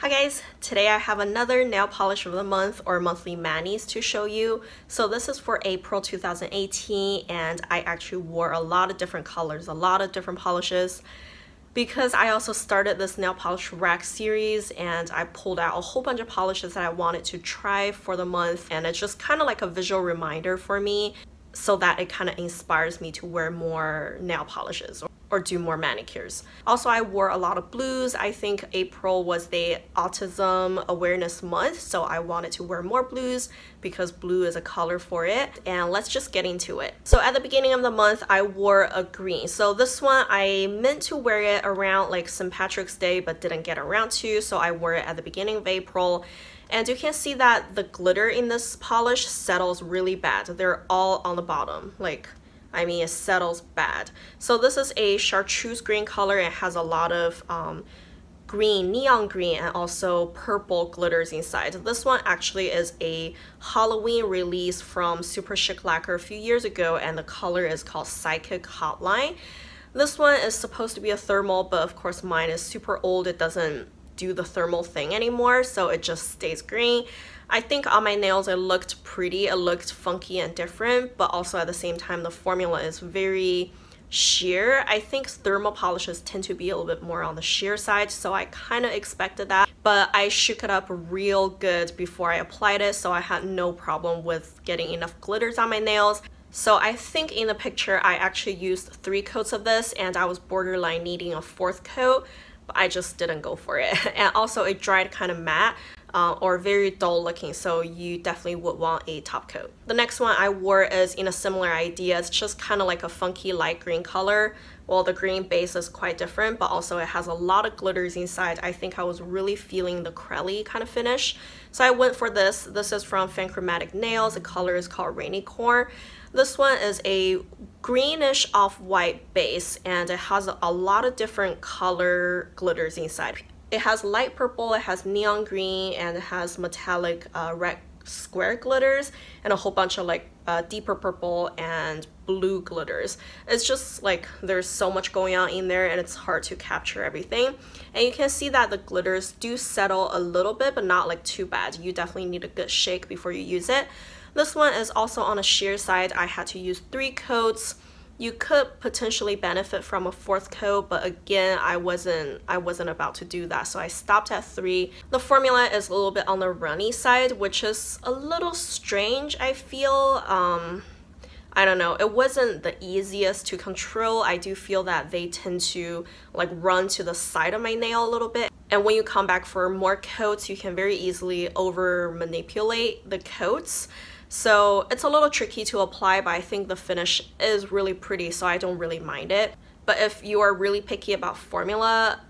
Hi guys, today I have another nail polish of the month or monthly manis to show you. So this is for April 2018 and I actually wore a lot of different colors, a lot of different polishes because I also started this nail polish rack series and I pulled out a whole bunch of polishes that I wanted to try for the month, and it's just kind of like a visual reminder for me so that it kind of inspires me to wear more nail polishes or do more manicures. Also, I wore a lot of blues. I think April was the autism awareness month, so I wanted to wear more blues because blue is a color for it. And let's just get into it. So at the beginning of the month, I wore a green. So this one, I meant to wear it around like St. Patrick's Day, but didn't get around to, so I wore it at the beginning of April. And you can see that the glitter in this polish settles really bad. They're all on the bottom, I mean, it settles bad. So this is a chartreuse green color. It has a lot of green, neon green, and also purple glitters inside. This one actually is a Halloween release from Superchic Lacquer a few years ago, and the color is called PHYCHIC Hotline. This one is supposed to be a thermal, but of course mine is super old. It doesn't do the thermal thing anymore, so it just stays green. I think on my nails it looked pretty, it looked funky and different, but also at the same time the formula is very sheer. I think thermal polishes tend to be a little bit more on the sheer side, so I kind of expected that, but I shook it up real good before I applied it, so I had no problem with getting enough glitters on my nails. So I think in the picture I actually used 3 coats of this and I was borderline needing a 4th coat, but I just didn't go for it. And also it dried kind of matte or very dull looking, so you definitely would want a top coat. The next one I wore is in a similar idea. It's just kind of like a funky light green color. Well, the green base is quite different, but also it has a lot of glitters inside. I think I was really feeling the crelly kind of finish, so I went for this. This is from Fanchromatic Nails. The color is called RANI-CORN. This one is a greenish off-white base and it has a lot of different color glitters inside. It has light purple, it has neon green, and it has metallic red square glitters and a whole bunch of deeper purple and blue glitters. It's just like there's so much going on in there and it's hard to capture everything. And you can see that the glitters do settle a little bit, but not too bad. You definitely need a good shake before you use it. This one is also on a sheer side. I had to use 3 coats. You could potentially benefit from a 4th coat, but again, I wasn't about to do that, so I stopped at 3. The formula is a little bit on the runny side, which is a little strange, I feel. I don't know, it wasn't the easiest to control. I do feel that they tend to run to the side of my nail a little bit. And when you come back for more coats, you can very easily over manipulate the coats. So it's a little tricky to apply, but I think the finish is really pretty, so I don't really mind it. But if you are really picky about formula,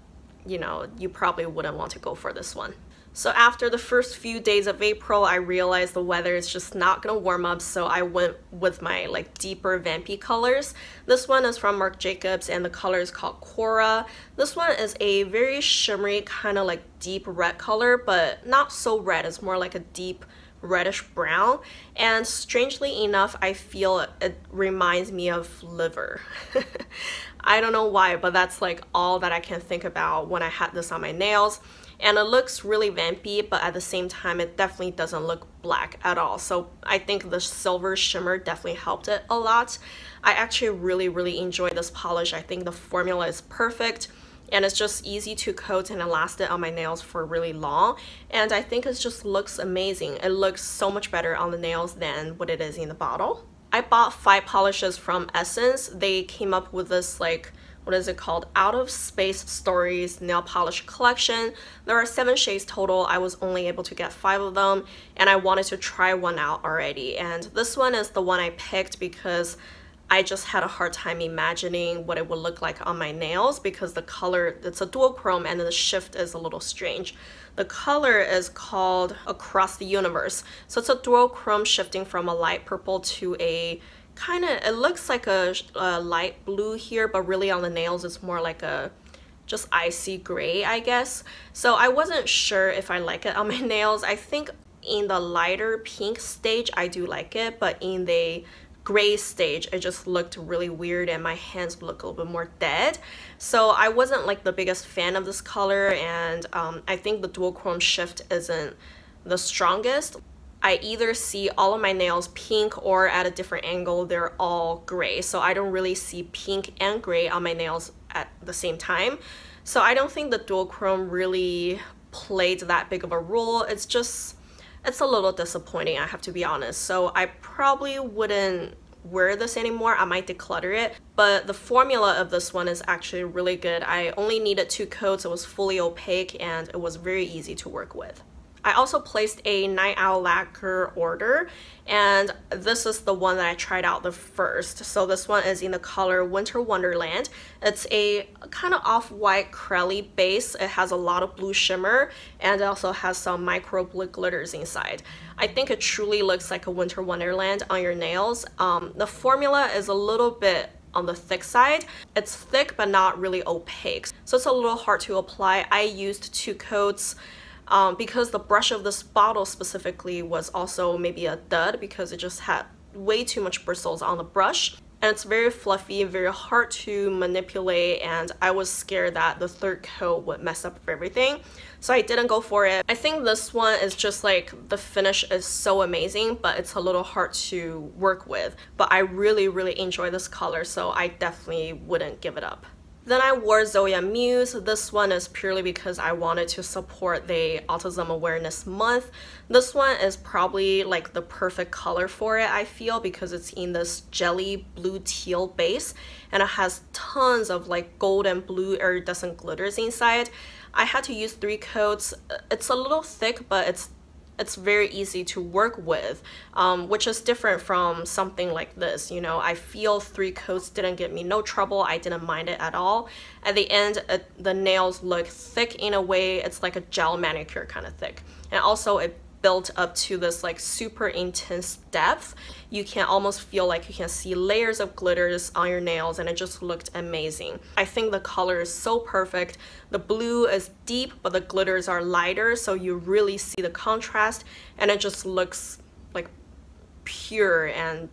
you probably wouldn't want to go for this one. So after the first few days of April, I realized the weather is just not gonna warm up, so I went with my deeper vampy colors. This one is from Marc and the color is called Cora. This one is a very shimmery kind of deep red color, but not so red. It's more like a deep reddish brown, and strangely enough I feel it reminds me of liver. I don't know why, but that's all that I can think about when I had this on my nails. And it looks really vampy, but at the same time it definitely doesn't look black at all, so I think the silver shimmer definitely helped it a lot. I actually really enjoy this polish. I think the formula is perfect and it's just easy to coat and it lasted on my nails for really long, and I think it just looks amazing. It looks so much better on the nails than what it is in the bottle. I bought 5 polishes from Essence. They came up with this what is it called? Out of Space Stories nail polish collection. There are 7 shades total. I was only able to get 5 of them and I wanted to try one out already, and this one is the one I picked because I just had a hard time imagining what it would look like on my nails because the color, it's a dual chrome and the shift is a little strange. The color is called Across the Universe. So it's a dual chrome shifting from a light purple to a kind of, it looks like a light blue here, but really on the nails it's more like a just icy gray, I guess. So I wasn't sure if I like it on my nails. I think in the lighter pink stage I do like it, but in the gray stage, it just looked really weird and my hands look a little bit more dead. So I wasn't like the biggest fan of this color, and I think the dual chrome shift isn't the strongest. I either see all of my nails pink or at a different angle they're all gray, so I don't really see pink and gray on my nails at the same time. So I don't think the dual chrome really played that big of a role. It's a little disappointing, I have to be honest. So I probably wouldn't wear this anymore. I might declutter it, but the formula of this one is actually really good. I only needed 2 coats, it was fully opaque, and it was very easy to work with. I also placed a Night Owl Lacquer order, and this is the one that I tried out the first. So this one is in the color Winter Wonderland. It's a kind of off-white crelly base. It has a lot of blue shimmer, and it also has some micro blue glitters inside. I think it truly looks like a Winter Wonderland on your nails. The formula is a little bit on the thick side. It's thick but not really opaque, so it's a little hard to apply. I used 2 coats. Because the brush of this bottle specifically was also maybe a dud because it just had way too much bristles on the brush, and it's very fluffy, very hard to manipulate, and I was scared that the 3rd coat would mess up everything, so I didn't go for it. I think this one is just like, the finish is so amazing, but it's a little hard to work with, but I really enjoy this color, so I definitely wouldn't give it up. Then I wore Zoya Muse. This one is purely because I wanted to support the Autism Awareness Month. This one is probably like the perfect color for it, I feel, because it's in this jelly blue teal base, and it has tons of like gold and blue iridescent glitters inside. I had to use 3 coats. It's a little thick, but it's very easy to work with, which is different from something like this. You know, I feel 3 coats didn't get me no trouble. I didn't mind it at all. At the end, the nails look thick in a way. It's like a gel manicure kind of thick, and also it built up to this like super intense depth. You can almost feel like you can see layers of glitters on your nails, and it just looked amazing. I think the color is so perfect. The blue is deep, but the glitters are lighter, so you really see the contrast, and it just looks like pure, and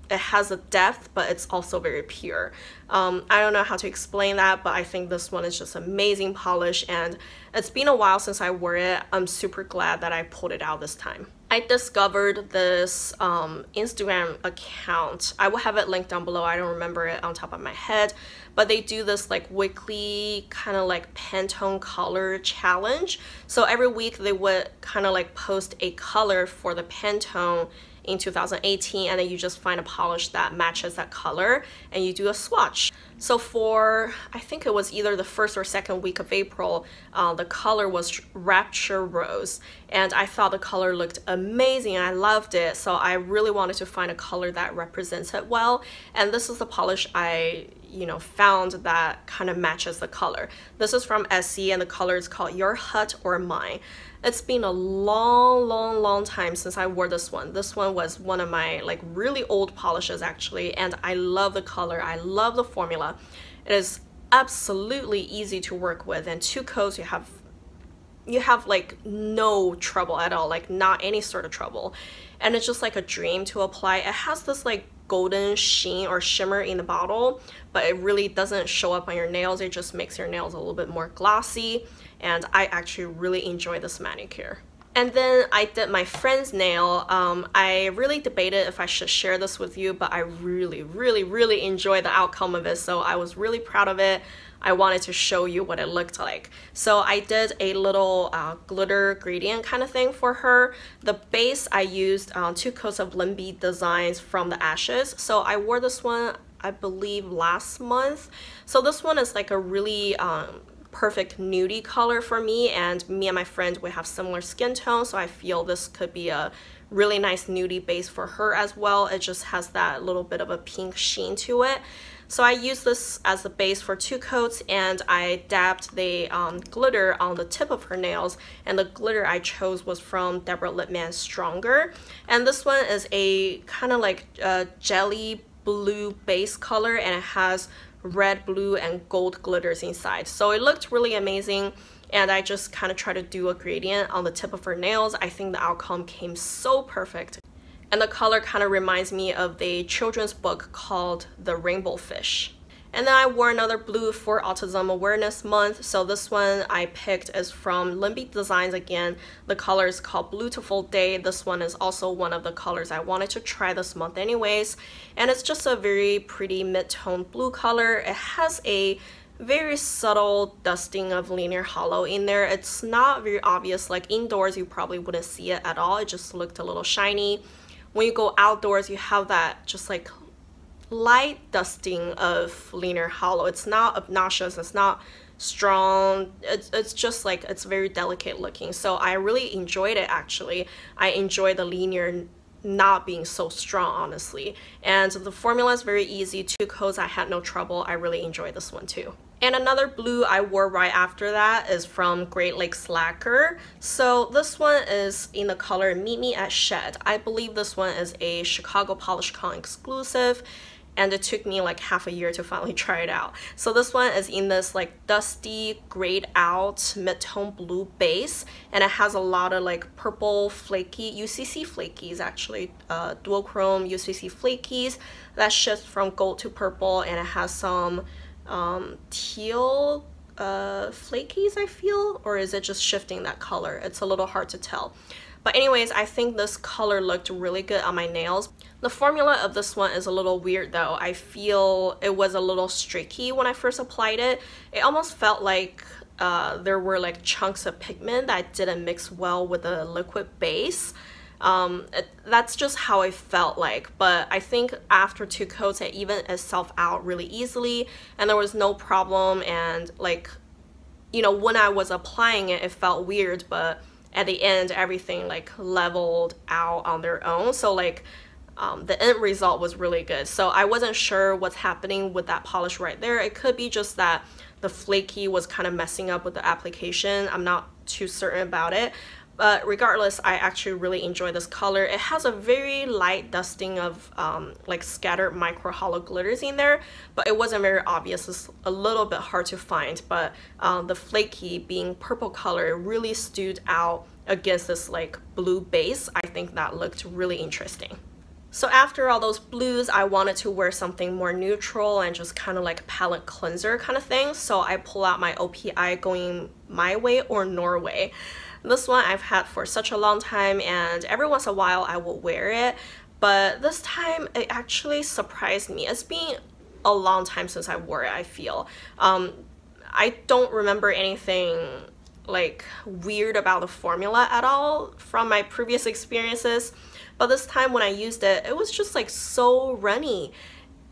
it has a depth, but it's also very pure. I don't know how to explain that, but I think this one is just amazing polish, and it's been a while since I wore it. I'm super glad that I pulled it out this time. I discovered this Instagram account. I will have it linked down below. I don't remember it on top of my head, but they do this like weekly kind of like Pantone color challenge. So every week they would kind of like post a color for the Pantone in 2018, and then you just find a polish that matches that color and you do a swatch. So for, I think it was either the 1st or 2nd week of April, the color was Rapture Rose, and I thought the color looked amazing. I loved it, so I really wanted to find a color that represents it well, and this is the polish I found that kind of matches the color. This is from Essie, and the color is called Your Hut or Mine. It's been a long time since I wore this one. This one was one of my like really old polishes actually, and I love the color, I love the formula. It is absolutely easy to work with, and 2 coats you have like no trouble at all, like not any sort of trouble, and it's just like a dream to apply. It has this like golden sheen or shimmer in the bottle, but it really doesn't show up on your nails. It just makes your nails a little bit more glossy, and I actually really enjoy this manicure. And then I did my friend's nail. I really debated if I should share this with you, but I really enjoyed the outcome of it, so I was really proud of it. I wanted to show you what it looked like. So I did a little glitter gradient kind of thing for her. The base, I used 2 coats of LynB designs from the Ashes. So I wore this one, I believe, last month. So this one is like a really perfect nudie color for me, and me and my friend, we have similar skin tone, so I feel this could be a really nice nudie base for her as well. It just has that little bit of a pink sheen to it. So I used this as the base for 2 coats, and I dabbed the glitter on the tip of her nails, and the glitter I chose was from Deborah Lippmann Stronger, and this one is a kind of like jelly blue base color, and it has red, blue, and gold glitters inside. So it looked really amazing, and I just kind of tried to do a gradient on the tip of her nails. I think the outcome came so perfect. And the color kind of reminds me of the children's book called The Rainbow Fish. And then I wore another blue for Autism Awareness Month. So this one I picked is from LynB Designs again. The color is called Bluetiful Day. This one is also one of the colors I wanted to try this month anyways. And it's just a very pretty mid-tone blue color. It has a very subtle dusting of linear hollow in there. It's not very obvious. Like indoors you probably wouldn't see it at all. It just looked a little shiny. When you go outdoors you have that just like light dusting of linear hollow. It's not obnoxious, it's not strong, it's just like it's very delicate looking. So I really enjoyed it actually. I enjoy the linear not being so strong honestly. And the formula is very easy. 2 coats I had no trouble. I really enjoyed this one too. And another blue I wore right after that is from Great Lakes Lacquer. So this one is in the color Meet Me at Shed. I believe this one is a Chicago PohlishCon exclusive. And it took me like half a year to finally try it out. So this one is in this like dusty grayed out mid-tone blue base, and it has a lot of like purple flaky UCC flakies, actually dual chrome UCC flakies that shift from gold to purple, and it has some teal flakies I feel, or is it just shifting that color? It's a little hard to tell. But anyways, I think this color looked really good on my nails. The formula of this one is a little weird though. I feel it was a little streaky when I first applied it. It almost felt like there were like chunks of pigment that didn't mix well with the liquid base. That's just how it felt like, but I think after 2 coats it evened itself out really easily and there was no problem. And like, you know, when I was applying it, it felt weird, but at the end everything like leveled out on their own. So like the end result was really good. So I wasn't sure what's happening with that polish right there. It could be just that the flaky was kind of messing up with the application. I'm not too certain about it. But regardless, I actually really enjoy this color. It has a very light dusting of like scattered micro hollow glitters in there, but it wasn't very obvious. It's a little bit hard to find, but the flaky being purple color really stood out against this like blue base. I think that looked really interesting. So after all those blues, I wanted to wear something more neutral and just kind of like a palette cleanser kind of thing. So I pull out my OPI Going My Way or Norway. This one I've had for such a long time, and every once in a while I will wear it, but this time it actually surprised me. It's been a long time since I wore it, I feel. I don't remember anything like weird about the formula at all from my previous experiences, but this time when I used it, it was just like so runny.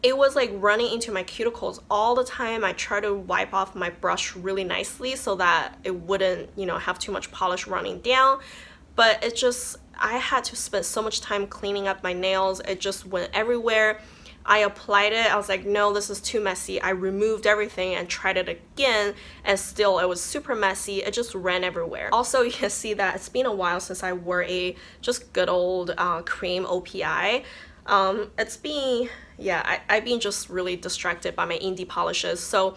It was like running into my cuticles all the time. I tried to wipe off my brush really nicely so that it wouldn't, you know, have too much polish running down. But it just, I had to spend so much time cleaning up my nails. It just went everywhere. I applied it. I was like, no, this is too messy. I removed everything and tried it again, and still it was super messy. It just ran everywhere. Also, you can see that it's been a while since I wore a just good old cream OPI. It's been, yeah, I've been just really distracted by my indie polishes, so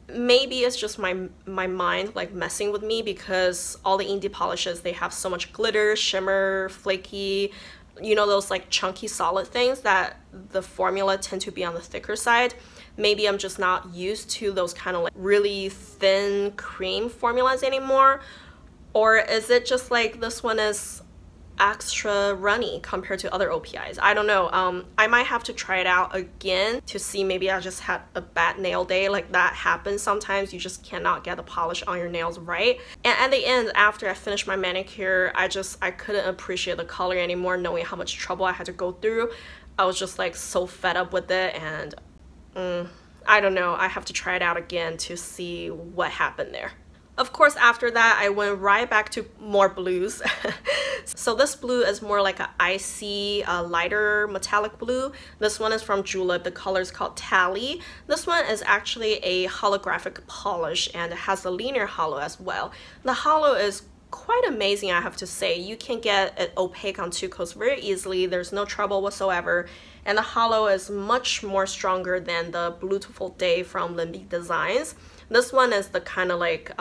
maybe it's just my mind like messing with me, because all the indie polishes, they have so much glitter, shimmer, flaky, you know, those like chunky solid things that the formula tend to be on the thicker side. Maybe I'm just not used to those kind of like really thin cream formulas anymore, or is it just like this one is extra runny compared to other OPIs? I don't know. I might have to try it out again to see. Maybe I just had a bad nail day. Like that happens sometimes. You just cannot get the polish on your nails right. And at the end, after I finished my manicure, I couldn't appreciate the color anymore, knowing how much trouble I had to go through. I was just like so fed up with it, and I don't know. I have to try it out again to see what happened there. Of course, after that, I went right back to more blues. So this blue is more like an icy, lighter metallic blue. This one is from Julep. The color is called Tali. This one is actually a holographic polish, and it has a linear hollow as well. The hollow is quite amazing, I have to say. You can get it opaque on 2 coats very easily. There's no trouble whatsoever. And the hollow is much more stronger than the Bluetiful Day from LynB Designs. This one is the kind of like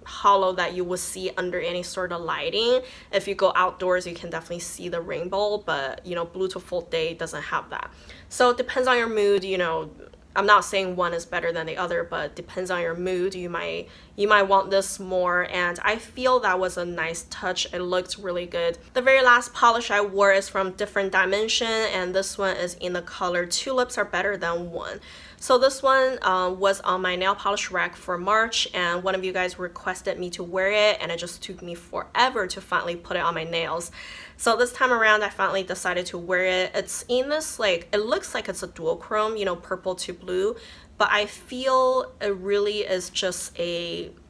hollow that you would see under any sort of lighting. If you go outdoors, you can definitely see the rainbow, but you know, Bluetiful Day doesn't have that. So it depends on your mood, you know. I'm not saying one is better than the other, but depends on your mood. You might want this more, and I feel that was a nice touch. It looked really good. The very last polish I wore is from Different Dimension, and this one is in the color Tulips Are Better Than One. So this one was on my nail polish rack for March, and one of you guys requested me to wear it, and it just took me forever to finally put it on my nails. So this time around, I finally decided to wear it. It's in this, like, it looks like it's a dual chrome, you know, purple to blue, but I feel it really is just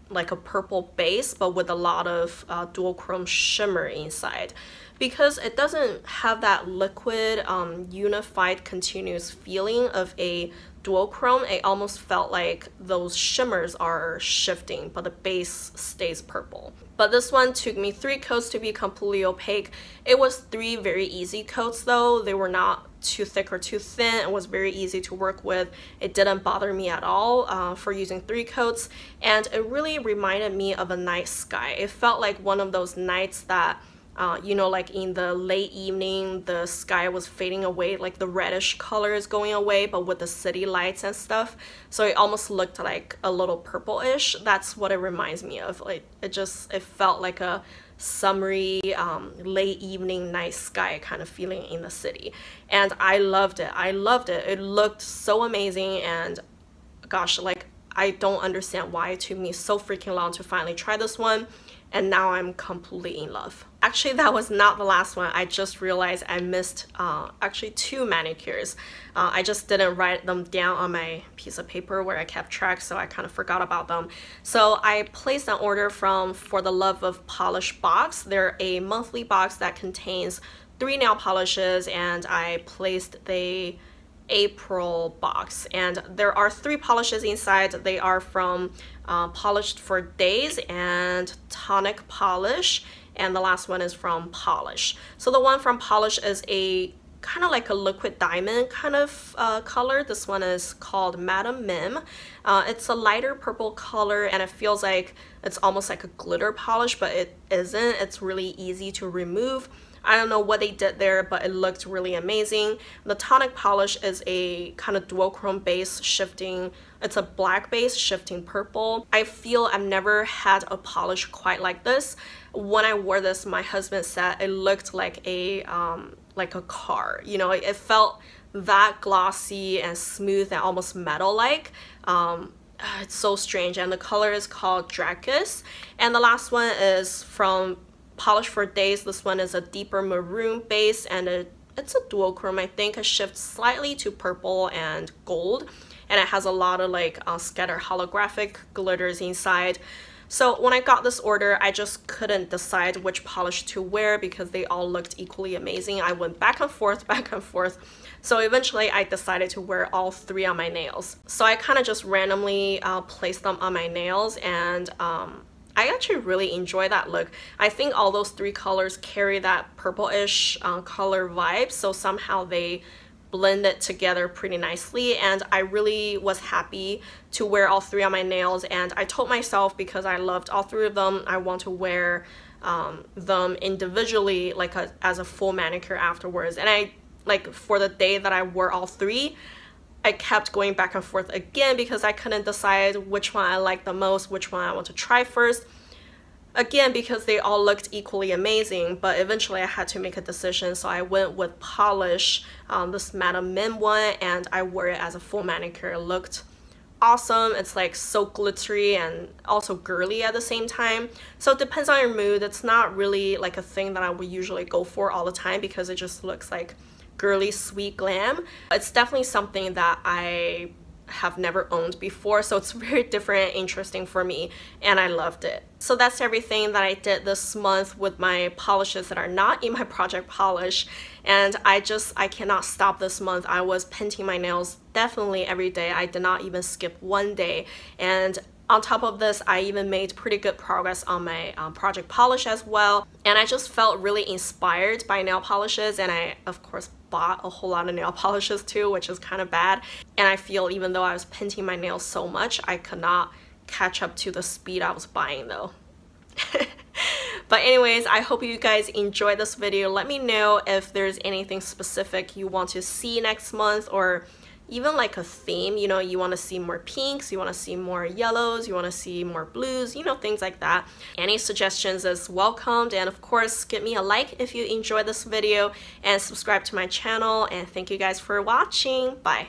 like a purple base, but with a lot of dual chrome shimmer inside. Because it doesn't have that liquid, unified, continuous feeling of a dual chrome, it almost felt like those shimmers are shifting, but the base stays purple. But this one took me 3 coats to be completely opaque. It was 3 very easy coats though. They were not too thick or too thin. It was very easy to work with. It didn't bother me at all for using 3 coats, and it really reminded me of a night sky. It felt like one of those nights that you know, like in the late evening, the sky was fading away, like the reddish color is going away, but with the city lights and stuff. So it almost looked like a little purple-ish. That's what it reminds me of. Like it felt like a summery, late evening, night sky kind of feeling in the city. And I loved it. I loved it. It looked so amazing, and gosh, like I don't understand why it took me so freaking long to finally try this one. And now I'm completely in love. Actually, that was not the last one. I just realized I missed actually 2 manicures. I just didn't write them down on my piece of paper where I kept track, so I kind of forgot about them. So I placed an order from For the Love of Polish box. They're a monthly box that contains 3 nail polishes, and I placed the April box, and there are 3 polishes inside. They are from Polished for Days and Tonic Polish, and the last one is from Polish. So the one from Polish is a kind of like a liquid diamond kind of color. This one is called Madam Mim. It's a lighter purple color, and it feels like it's almost like a glitter polish, but it isn't. It's really easy to remove. I don't know what they did there, but it looked really amazing. The Tonic polish is a kind of dual chrome base shifting. It's a black base shifting purple. I feel I've never had a polish quite like this. When I wore this, my husband said it looked like a car. You know, it felt that glossy and smooth and almost metal-like. It's so strange. And the color is called Draccus. And the last one is from Polish for Days. This one is a deeper maroon base, and it's a dual chrome. I think it shifts slightly to purple and gold, and it has a lot of like scattered holographic glitters inside. So when I got this order, I just couldn't decide which polish to wear because they all looked equally amazing. I went back and forth, back and forth. So eventually I decided to wear all 3 on my nails. So I kind of just randomly placed them on my nails, and I actually really enjoy that look. I think all those 3 colors carry that purple-ish color vibe, so somehow they blended together pretty nicely, and I really was happy to wear all 3 on my nails. And I told myself, because I loved all 3 of them, I want to wear them individually, like as a full manicure afterwards. And I, like, for the day that I wore all 3, I kept going back and forth again because I couldn't decide which one I liked the most, which one I want to try first. Again, because they all looked equally amazing, but eventually I had to make a decision, so I went with Polish, this Madam Mim one, and I wore it as a full manicure. It looked awesome. It's like so glittery and also girly at the same time. So it depends on your mood. It's not really like a thing that I would usually go for all the time because it just looks like girly sweet glam. It's definitely something that I have never owned before, so it's very different, interesting for me, and I loved it. So that's everything that I did this month with my polishes that are not in my project polish, and I cannot stop this month. I was painting my nails definitely every day. I did not even skip one day, and on top of this, I even made pretty good progress on my project polish as well. And I just felt really inspired by nail polishes, and I, of course, bought a whole lot of nail polishes too, which is kind of bad. And I feel even though I was painting my nails so much, I could not catch up to the speed I was buying though. But anyways, I hope you guys enjoyed this video. Let me know if there's anything specific you want to see next month, or even like a theme, you know, you want to see more pinks, you want to see more yellows, you want to see more blues, you know, things like that. Any suggestions is welcomed, and of course give me a like if you enjoyed this video and subscribe to my channel, and thank you guys for watching. Bye.